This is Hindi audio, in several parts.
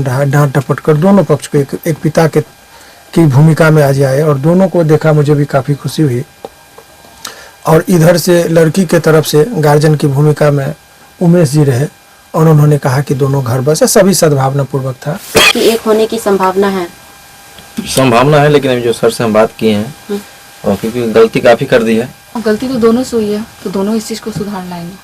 रहा, डांट डपट कर दोनों पक्ष को एक पिता की भूमिका में आ जाए, और दोनों को देखा मुझे भी काफ़ी खुशी हुई। और इधर से लड़की के तरफ से गार्जियन की भूमिका में उमेश जी रहे, और उन्होंने कहा कि दोनों घर बस है, सभी सद्भावना पूर्वक था। कि एक होने की संभावना है लेकिन अभी जो सर से हम बात किए हैं, और क्योंकि गलती काफ़ी कर दी है, गलती तो दोनों से हुई है, तो दोनों इस चीज़ को सुधार लाएंगे।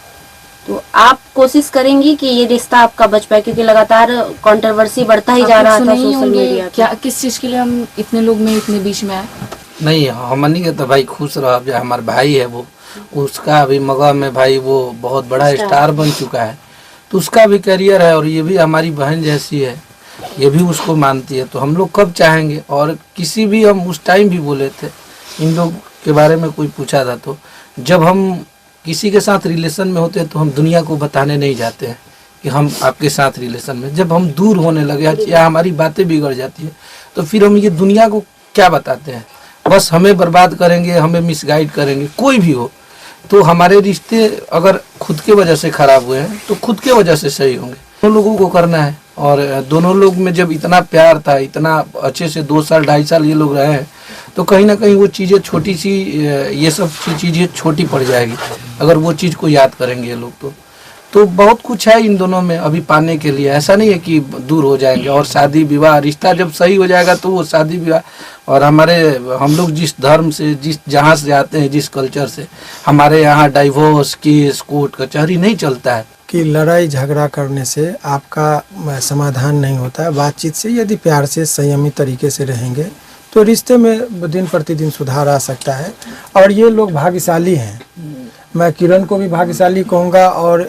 तो आप कोशिश करेंगी कि ये रिश्ता आपका बच पाए, क्योंकि लगातार कंट्रोवर्सी बढ़ता ही जा रहा था सोशल मीडिया पे। क्या किस चीज़ के लिए हम इतने लोग में इतने बीच में आए? नहीं, हमनी के तो भाई खुश रहो। जो हमारे भाई है वो, उसका अभी मगह में भाई वो बहुत बड़ा स्टार बन चुका है, तो उसका भी करियर है, और ये भी हमारी बहन जैसी है, ये भी उसको मानती है। तो हम लोग कब चाहेंगे, और किसी भी हम उस टाइम भी बोले थे इन लोग के बारे में, कोई पूछा था तो जब हम किसी के साथ रिलेशन में होते हैं तो हम दुनिया को बताने नहीं जाते हैं कि हम आपके साथ रिलेशन में। जब हम दूर होने लगे या हमारी बातें बिगड़ जाती है तो फिर हम ये दुनिया को क्या बताते हैं, बस हमें बर्बाद करेंगे, हमें मिसगाइड करेंगे। कोई भी हो तो हमारे रिश्ते अगर खुद के वजह से खराब हुए हैं तो खुद के वजह से सही होंगे। दोनों लोगों को करना है, और दोनों लोग में जब इतना प्यार था, इतना अच्छे से 2 साल 2.5 साल ये लोग रहे हैं, तो कहीं ना कहीं वो चीज़ें छोटी सी, ये सब चीज़ें छोटी पड़ जाएगी अगर वो चीज़ को याद करेंगे ये लोग। तो बहुत कुछ है इन दोनों में अभी पाने के लिए। ऐसा नहीं है कि दूर हो जाएंगे, और शादी विवाह रिश्ता जब सही हो जाएगा तो वो शादी विवाह, और हम लोग जिस धर्म से, जहाँ से आते हैं, जिस कल्चर से, हमारे यहाँ डाइवोर्स केस कोर्ट कचहरी नहीं चलता है कि लड़ाई झगड़ा करने से आपका समाधान नहीं होता है। बातचीत से, यदि प्यार से संयमित तरीके से रहेंगे तो रिश्ते में दिन प्रतिदिन सुधार आ सकता है। और ये लोग भाग्यशाली हैं, मैं किरण को भी भाग्यशाली कहूँगा और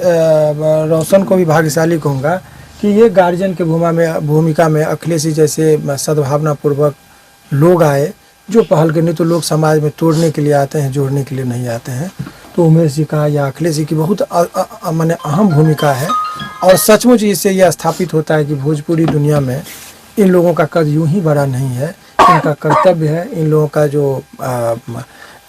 रोशन को भी भाग्यशाली कहूँगा कि ये गार्जियन के भूमिका में अखिलेश जी जैसे सद्भावना पूर्वक लोग आए जो पहल के। नहीं तो लोग समाज में तोड़ने के लिए आते हैं, जोड़ने के लिए नहीं आते हैं। तो उमेश जी का या अखिलेश जी की बहुत माने अहम भूमिका है, और सचमुच इससे यह स्थापित होता है कि भोजपुरी दुनिया में इन लोगों का कद यूं ही बड़ा नहीं है, इनका कर्तव्य है। इन लोगों का जो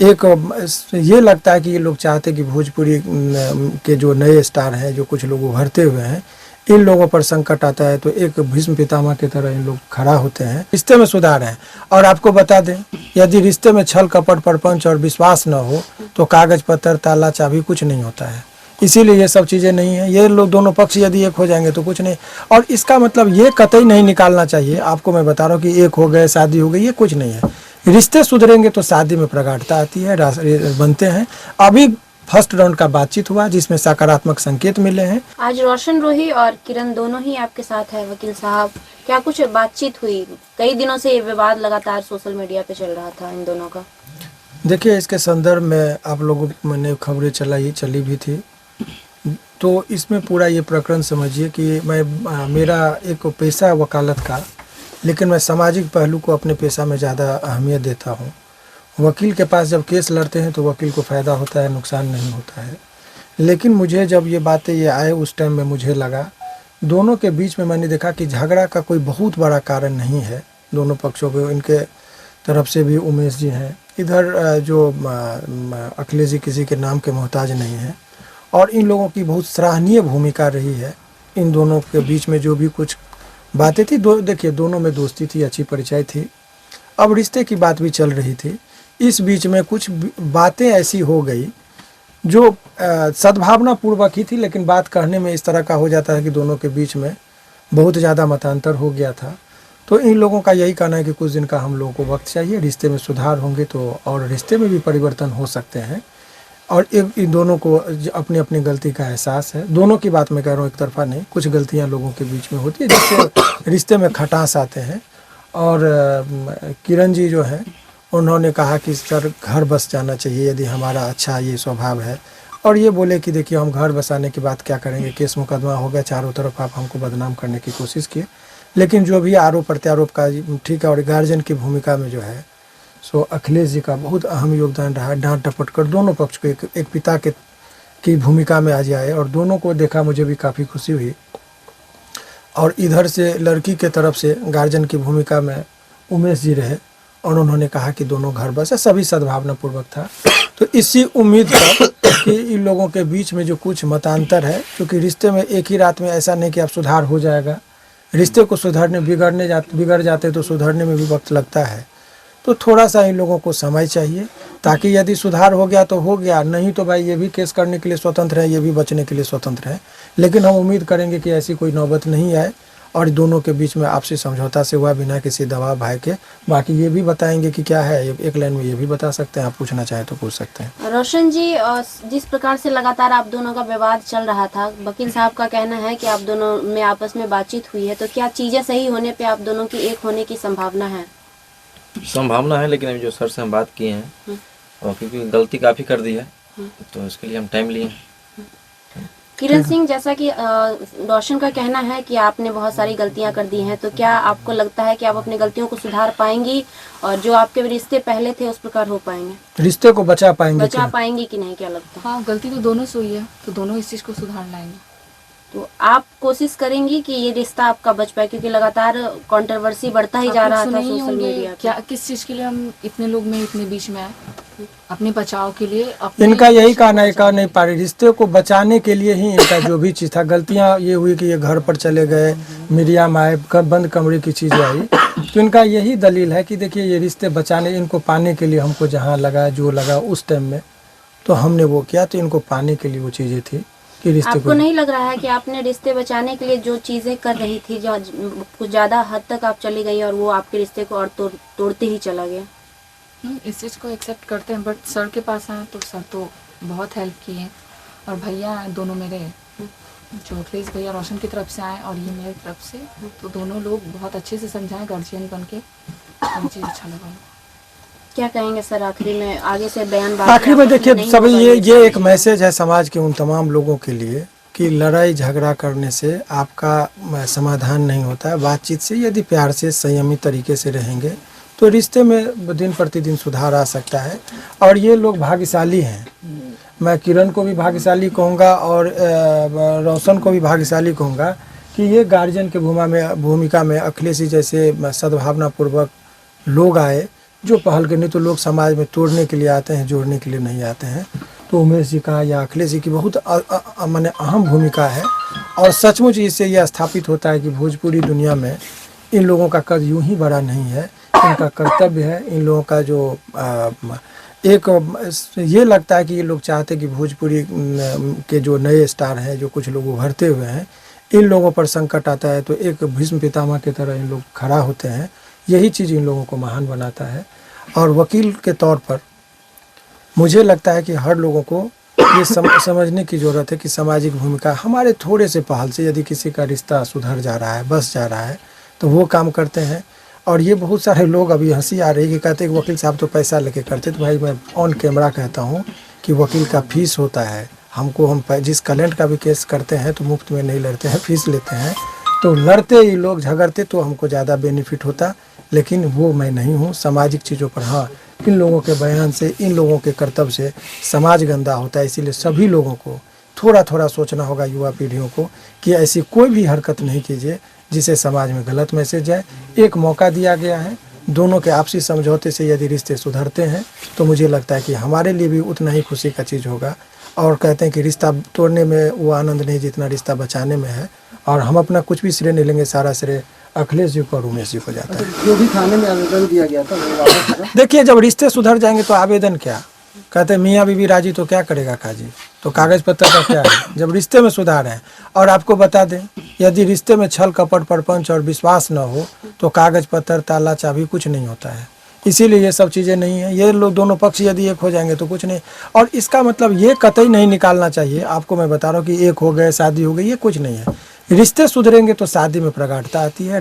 ये लगता है कि ये लोग चाहते कि भोजपुरी के जो नए स्टार हैं, जो कुछ लोग उभरते हुए हैं, इन लोगों पर संकट आता है तो एक भीष्म पितामह की तरह इन लोग खड़ा होते हैं। रिश्ते में सुधार है। और आपको बता दें, यदि रिश्ते में छल कपट परपंच और विश्वास न हो तो कागज पत्थर ताला चाबी कुछ नहीं होता है। इसीलिए ये सब चीज़ें नहीं है। ये लोग दोनों पक्ष यदि एक हो जाएंगे तो कुछ नहीं। और इसका मतलब ये कतई नहीं निकालना चाहिए, आपको मैं बता रहा हूँ कि एक हो गए शादी हो गई, ये कुछ नहीं है। रिश्ते सुधरेंगे तो शादी में प्रगाढ़ता आती है, बनते हैं। अभी फर्स्ट राउंड का बातचीत हुआ जिसमें सकारात्मक संकेत मिले हैं। आज रोशन रोही और किरण दोनों ही आपके साथ है वकील साहब, क्या कुछ बातचीत हुई? कई दिनों से ये विवाद लगातार सोशल मीडिया पे चल रहा था इन दोनों का। देखिए, इसके संदर्भ में आप लोगों ने खबरें चली भी थी, तो इसमें पूरा ये प्रकरण समझिए कि मेरा एक पेशा है वकालत का, लेकिन मैं सामाजिक पहलू को अपने पेशा में ज़्यादा अहमियत देता हूँ। वकील के पास जब केस लड़ते हैं तो वकील को फ़ायदा होता है, नुकसान नहीं होता है। लेकिन मुझे जब ये बातें ये आए उस टाइम में मुझे लगा, दोनों के बीच में मैंने देखा कि झगड़ा का कोई बहुत बड़ा कारण नहीं है। दोनों पक्षों को, इनके तरफ से भी उमेश जी हैं, इधर जो अखिलेश जी किसी के नाम के मोहताज नहीं हैं, और इन लोगों की बहुत सराहनीय भूमिका रही है। इन दोनों के बीच में जो भी कुछ बातें थी, देखिए दोनों में दोस्ती थी, अच्छी परिचय थी, अब रिश्ते की बात भी चल रही थी। इस बीच में कुछ बातें ऐसी हो गई जो सद्भावना पूर्वक ही थी, लेकिन बात कहने में इस तरह का हो जाता है कि दोनों के बीच में बहुत ज़्यादा मतांतर हो गया था। तो इन लोगों का यही कहना है कि कुछ दिन का हम लोगों को वक्त चाहिए, रिश्ते में सुधार होंगे तो, और रिश्ते में भी परिवर्तन हो सकते हैं। और इन दोनों को अपनी अपनी गलती का एहसास है। दोनों की बात मैं कह रहा हूँ, एक तरफा नहीं, कुछ गलतियाँ लोगों के बीच में होती है जिससे रिश्ते में खटास आते हैं। और किरण जी जो है उन्होंने कहा कि सर घर बस जाना चाहिए यदि हमारा अच्छा ये स्वभाव है, और ये बोले कि देखिए हम घर बसाने की बात क्या करेंगे, केस मुकदमा हो गया चारों तरफ, आप हमको बदनाम करने की कोशिश किए। लेकिन जो भी आरोप प्रत्यारोप का ठीक है, और गार्जियन की भूमिका में जो है सो अखिलेश जी का बहुत अहम योगदान रहा। डांट डपट कर दोनों पक्ष को एक पिता की भूमिका में आ जाए, और दोनों को देखा मुझे भी काफ़ी खुशी हुई। और इधर से लड़की के तरफ से गार्जियन की भूमिका में उमेश जी रहे, और उन्होंने कहा कि दोनों घर बस है, सभी सद्भावना पूर्वक था। तो इसी उम्मीद पर कि इन लोगों के बीच में जो कुछ मतांतर है, क्योंकि रिश्ते में एक ही रात में ऐसा नहीं कि अब सुधार हो जाएगा, रिश्ते को सुधारने बिगड़ जाते तो सुधरने में भी वक्त लगता है। तो थोड़ा सा इन लोगों को समय चाहिए, ताकि यदि सुधार हो गया तो हो गया, नहीं तो भाई ये भी केस करने के लिए स्वतंत्र है, ये भी बचने के लिए स्वतंत्र है। लेकिन हम उम्मीद करेंगे कि ऐसी कोई नौबत नहीं आए और दोनों के बीच में आपसी समझौता से हुआ, बिना किसी दबाव भाई के। बाकी ये भी बताएंगे कि क्या है, एक लाइन में ये भी बता सकते हैं, आप पूछना चाहें तो पूछ सकते हैं। रोशन जी, जिस प्रकार से लगातार आप दोनों का विवाद चल रहा था, वकील साहब का कहना है कि आप दोनों में आपस में बातचीत हुई है, तो क्या चीजें सही होने पे आप दोनों की एक होने की संभावना है? संभावना है, लेकिन अभी जो सर से हम बात किए हैं और क्योंकि गलती काफ़ी कर दी है तो इसके लिए हम टाइम लिए। किरण सिंह, जैसा कि रोशन का कहना है कि आपने बहुत सारी गलतियां कर दी हैं, तो क्या आपको लगता है कि आप अपनी गलतियों को सुधार पाएंगी और जो आपके रिश्ते पहले थे उस प्रकार हो पाएंगे, रिश्ते को बचा पाएंगे कि नहीं, क्या लगता है? हाँ, गलती तो दोनों से हुई है, तो दोनों इस चीज़ को सुधार लाएंगे। तो आप कोशिश करेंगी कि ये रिश्ता आपका बच पाए, क्योंकि लगातार कंट्रोवर्सी बढ़ता ही जा रहा था सोशल मीडिया पे। क्या किस चीज़ के लिए हम इतने लोग में इतने बीच में आए? अपने बचाव के लिए। इनका यही कहना है, कह नहीं पा रहे, रिश्ते को बचाने के लिए ही इनका जो भी चीज़ था। गलतियां ये हुई कि ये घर पर चले गए, मीडिया में आए, बंद कमरे की चीज़ें आई, तो इनका यही दलील है कि देखिए ये रिश्ते बचाने, इनको पाने के लिए हमको जहाँ लगा, जो लगा उस टाइम में तो हमने वो किया, तो इनको पाने के लिए वो चीज़ें थी कि रिश्ते आपको नहीं लग रहा है कि आपने रिश्ते बचाने के लिए जो चीजें कर रही थी, जो कुछ ज्यादा हद तक आप चली गई और वो आपके रिश्ते को और तोड़ते ही चला गया? इस चीज़ को एक्सेप्ट करते हैं, बट सर के पास आए तो सर तो बहुत हेल्प किए, और भैया दोनों मेरे, जो अखिलेश भैया रोशन की तरफ से आए और ये मेरी तरफ से, तो दोनों लोग बहुत अच्छे से समझाएं गार्जियन बन के, मुझे अच्छा लगा। क्या कहेंगे सर आखिरी में? आगे से बयान आखिरी में देखिए सभी, ये एक मैसेज है समाज के उन तमाम लोगों के लिए कि लड़ाई झगड़ा करने से आपका समाधान नहीं होता है। बातचीत से, यदि प्यार से संयमित तरीके से रहेंगे तो रिश्ते में दिन प्रतिदिन सुधार आ सकता है। और ये लोग भाग्यशाली हैं, मैं किरण को भी भाग्यशाली कहूँगा और रोशन को भी भाग्यशाली कहूँगा कि ये गार्जियन के भूमिका में अखिलेश जी जैसे सद्भावनापूर्वक लोग आए, जो पहल करने, तो लोग समाज में तोड़ने के लिए आते हैं, जोड़ने के लिए नहीं आते हैं। तो उमेश जी का या अखिलेश जी की बहुत माने अहम भूमिका है। और सचमुच इससे यह स्थापित होता है कि भोजपुरी दुनिया में इन लोगों का कद यूं ही बड़ा नहीं है, इनका कर्तव्य है। इन लोगों का जो एक ये लगता है कि ये लोग चाहते कि भोजपुरी के जो नए स्टार हैं, जो कुछ लोग उभरते हुए हैं, इन लोगों पर संकट आता है तो एक भीष्म पितामह की तरह इन लोग खड़ा होते हैं। यही चीज़ इन लोगों को महान बनाता है। और वकील के तौर पर मुझे लगता है कि हर लोगों को ये समझने की ज़रूरत है कि सामाजिक भूमिका, हमारे थोड़े से पहल से यदि किसी का रिश्ता सुधर जा रहा है, बस जा रहा है, तो वो काम करते हैं। और ये बहुत सारे लोग, अभी हंसी आ रही है कि कहते हैं कि वकील साहब तो पैसा लेके करते, तो भाई मैं ऑन कैमरा कहता हूँ कि वकील का फीस होता है। हमको, हम जिस क्लाइंट का भी केस करते हैं तो मुफ्त में नहीं लड़ते हैं, फीस लेते हैं। तो लड़ते ही लोग, झगड़ते तो हमको ज़्यादा बेनिफिट होता, लेकिन वो मैं नहीं हूँ। सामाजिक चीज़ों पर हाँ, इन लोगों के बयान से, इन लोगों के कर्तव्य से समाज गंदा होता है। इसीलिए सभी लोगों को थोड़ा थोड़ा सोचना होगा, युवा पीढ़ियों को, कि ऐसी कोई भी हरकत नहीं कीजिए जिसे समाज में गलत मैसेज जाए। एक मौका दिया गया है, दोनों के आपसी समझौते से यदि रिश्ते सुधरते हैं तो मुझे लगता है कि हमारे लिए भी उतना ही खुशी का चीज़ होगा। और कहते हैं कि रिश्ता तोड़ने में वो आनंद नहीं जितना रिश्ता बचाने में है। और हम अपना कुछ भी श्रेय नहीं लेंगे, सारा श्रेय अखिलेश जी को और उमेश जी को जाता है। जो भी थाने में आवेदन दिया गया था वो वापस करा? देखिए, जब रिश्ते सुधर जाएंगे तो आवेदन क्या, कहते हैं मियाँ बीवी राजी तो क्या करेगा काजी, तो कागज पत्र का क्या है जब रिश्ते में सुधार है। और आपको बता दें, यदि रिश्ते में छल कपट परपंच और विश्वास न हो तो कागज पत्र, ताला चाबी कुछ नहीं होता है। इसीलिए ये सब चीज़ें नहीं है। ये लोग दोनों पक्ष यदि एक हो जाएंगे तो कुछ नहीं। और इसका मतलब ये कतई नहीं निकालना चाहिए, आपको मैं बता रहा हूँ कि एक हो गए, शादी हो गई, ये कुछ नहीं है। रिश्ते सुधरेंगे तो शादी में प्रगाढ़ता आती है,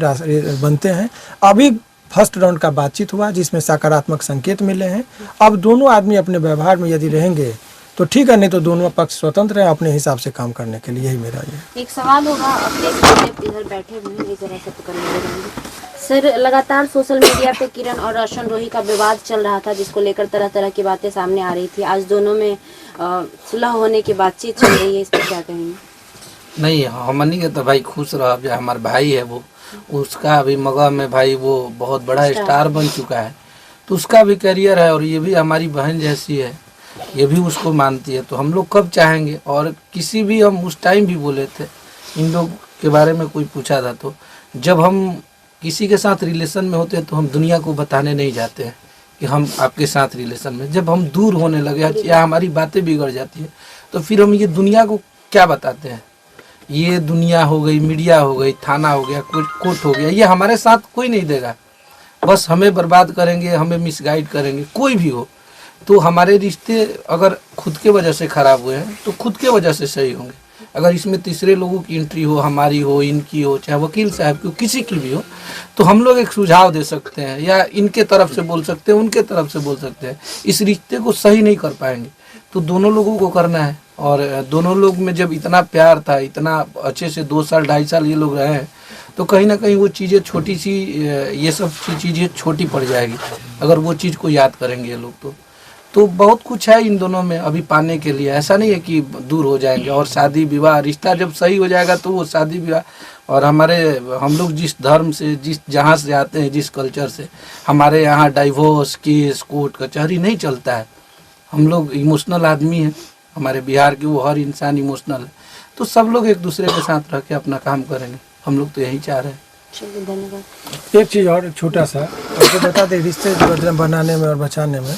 बनते हैं। अभी फर्स्ट राउंड का बातचीत हुआ जिसमें सकारात्मक संकेत मिले हैं। अब दोनों आदमी अपने व्यवहार में यदि रहेंगे तो ठीक है, नहीं तो दोनों पक्ष स्वतंत्र हैं अपने हिसाब से काम करने के लिए। यही मेरा ये एक सवाल होगा, अपने इधर बैठे हुए हैं, जरा से पकड़ने देंगे सर। लगातार सोशल मीडिया पे किरण और रोशन रोही का विवाद चल रहा था, जिसको लेकर तरह तरह की बातें सामने आ रही थी। आज दोनों में सुलह होने की बातचीत चल रही है, इस पर क्या कहेंगे? नहीं, हमनी के तो भाई खुश रह, जो हमारे भाई है वो, उसका अभी मगह में भाई वो बहुत बड़ा स्टार बन चुका है, तो उसका भी करियर है। और ये भी हमारी बहन जैसी है, ये भी उसको मानती है। तो हम लोग कब चाहेंगे, और किसी भी, हम उस टाइम भी बोले थे, इन लोग के बारे में कोई पूछा था तो जब हम किसी के साथ रिलेशन में होते हैं तो हम दुनिया को बताने नहीं जाते हैं कि हम आपके साथ रिलेशन में। जब हम दूर होने लगे या हमारी बातें बिगड़ जाती है तो फिर हम ये दुनिया को क्या बताते हैं। ये दुनिया हो गई, मीडिया हो गई, थाना हो गया, कोर्ट हो गया, ये हमारे साथ कोई नहीं देगा। बस हमें बर्बाद करेंगे, हमें मिसगाइड करेंगे, कोई भी हो। तो हमारे रिश्ते अगर खुद के वजह से ख़राब हुए हैं तो खुद के वजह से सही होंगे। अगर इसमें तीसरे लोगों की एंट्री हो, हमारी हो, इनकी हो, चाहे वकील साहब की हो, किसी की भी हो, तो हम लोग एक सुझाव दे सकते हैं या इनके तरफ से बोल सकते हैं, उनके तरफ से बोल सकते हैं। इस रिश्ते को सही नहीं कर पाएंगे तो दोनों लोगों को करना है। और दोनों लोग में जब इतना प्यार था, इतना अच्छे से 2 साल 2.5 साल ये लोग रहे हैं, तो कहीं ना कहीं वो चीज़ें छोटी सी, ये सब चीज़ें छोटी पड़ जाएगी अगर वो चीज़ को याद करेंगे ये लोग। तो बहुत कुछ है इन दोनों में अभी पाने के लिए। ऐसा नहीं है कि दूर हो जाएंगे। और शादी विवाह रिश्ता जब सही हो जाएगा तो वो शादी विवाह। और हम लोग जिस धर्म से, जिस जहाँ से आते हैं, जिस कल्चर से, हमारे यहाँ डाइवोर्स केस, कोर्ट कचहरी नहीं चलता है। हम लोग इमोशनल आदमी हैं, हमारे बिहार के वो हर इंसान इमोशनल है। तो सब लोग एक दूसरे के साथ रह के अपना काम करेंगे, हम लोग तो यही चाह रहे हैं। चलिए, धन्यवाद। एक चीज़ और छोटा सा आपको बता दें, रिश्ते बनाने में और बचाने में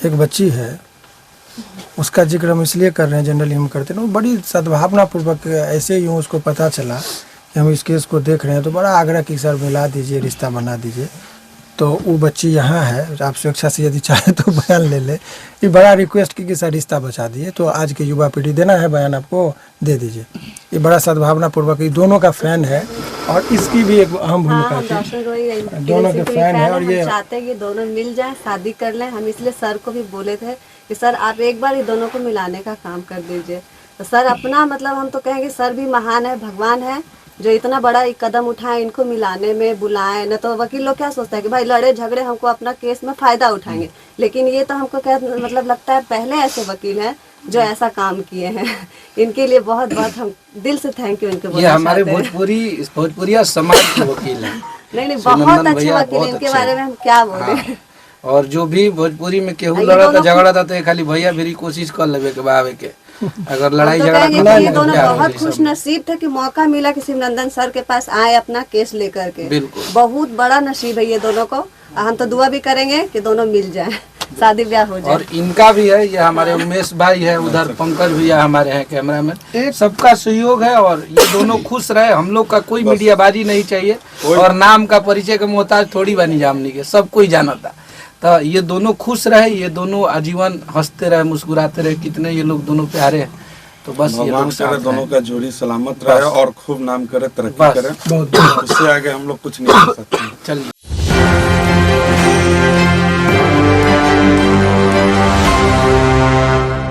एक बच्ची है, उसका जिक्र हम इसलिए कर रहे हैं, जनरली हम करते हैं, वो बड़ी सद्भावना पूर्वक ऐसे ही उसको पता चला कि हम इस केस को देख रहे हैं तो बड़ा आग्रह कि सर मिला दीजिए, रिश्ता बना दीजिए। तो वो बच्ची यहाँ है, आप स्वेच्छा से यदि चाहे तो बयान ले ले। ये बड़ा रिक्वेस्ट की कि सर रिश्ता बचा दिए, तो आज की युवा पीढ़ी देना है बयान, आपको दे दीजिए। ये बड़ा सद्भावना पूर्वक, ये दोनों का फैन है और इसकी भी एक अहम भूमिका थी। दोनों के फैन है और ये चाहते हैं कि दोनों मिल जाएं, शादी कर लें। हम इसलिए सर को भी बोले थे कि सर आप एक बार ये दोनों को मिलाने का काम कर दीजिए। तो सर अपना मतलब हम तो कहेंगे सर भी महान है, भगवान है, जो इतना बड़ा एक कदम उठाए, इनको मिलाने में बुलाएं। न तो वकील लोग क्या सोचता है कि भाई लड़े झगड़े हमको अपना केस में फ़ायदा उठाएंगे, लेकिन ये तो हमको क्या मतलब लगता है पहले ऐसे वकील हैं जो ऐसा काम किए हैं। इनके लिए बहुत बहुत हम दिल से थैंक यू इनको। ये हमारे भोजपुरिया समाज के वकील हैं। नहीं बहुत अच्छे वकील, इनके बारे में हम क्या बोले। और जो भी भोजपुरी में केहू लड़ा था, झगड़ा था, तो खाली भैया भी कोशिश कर लेवे के बावे के। अगर लड़ाई झगड़ा ये दोनों बहुत खुश नसीब थे कि मौका मिला कि शिवनंदन सर के पास आए अपना केस लेकर के। बिल्कुल, बहुत बड़ा नसीब है ये दोनों को। हम तो दुआ भी करेंगे कि दोनों मिल जाएं, शादी ब्याह हो जाए। और इनका भी है, ये हमारे उमेश भाई है, उधर पंकज भैया हमारे हैं कैमरा में, सबका सहयोग है। और ये दोनों खुश रहे। हम लोग का कोई मीडियाबाजी नहीं चाहिए और नाम का परिचय का मोहताज थोड़ी बनी जामनी के, सब कोई जाना था। तो ये दोनों खुश रहे, ये दोनों आजीवन हंसते रहे, मुस्कुराते रहे। कितने ये लोग दोनों प्यारे हैं। तो बस ये भगवान करे दोनों का जोड़ी सलामत रहे और खूब नाम करे, तरक्की करे। उससे आगे हम लोग कुछ नहीं कर सकते। चलिए।